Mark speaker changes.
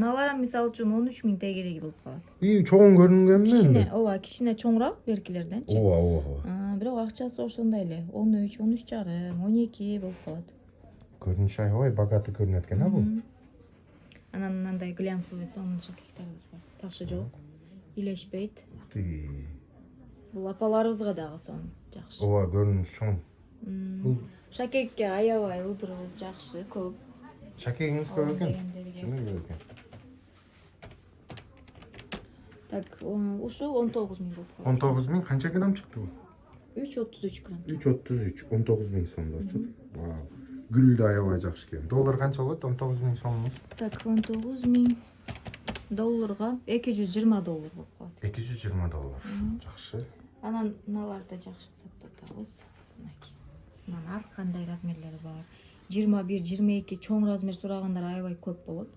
Speaker 1: Алар мисалы үчүн 13.000 тегереги болуп калат.
Speaker 2: Чоң көрүнгөнмү?
Speaker 1: Кичине, ооба, кичине чоңураак беркилерденчи.
Speaker 2: Ооба.
Speaker 1: Бирок акчасы ошондой эле. 13, 13,5, 12 болуп калат.
Speaker 2: Көрүнүшү аябай богатый көрүнөт экен, бул.
Speaker 1: Анан мындай глянцевый сонун жакеттарыбыз бар. Ташы жок, илешпейт. Бул апаларыбызга дагы сонун жакшы.
Speaker 2: Ооба, көрүнүшү чоң.
Speaker 1: Шакекке аябай ыбырыбыз жакшы, көп.
Speaker 2: Шакегиңиз көп экен.
Speaker 1: Дегендерге. Так, ушул 19.000 болуп калат.
Speaker 2: 19.000 канча грамм чыкты бул?
Speaker 1: 3,33 грамм.
Speaker 2: 3,33, 19.000 сом достор. Вау. Гүл да аябай жакшы экен. Доллар канча болот? 19.000 сомуңуз?
Speaker 1: Так, 19.000 долларга $220 болуп калат.
Speaker 2: $220. Жакшы.
Speaker 1: Анан мыналарды жакшы саптатабыз. Мына ар кандай размерлери бар. 21, 22 чоң размер сурагандар аябай көп болот.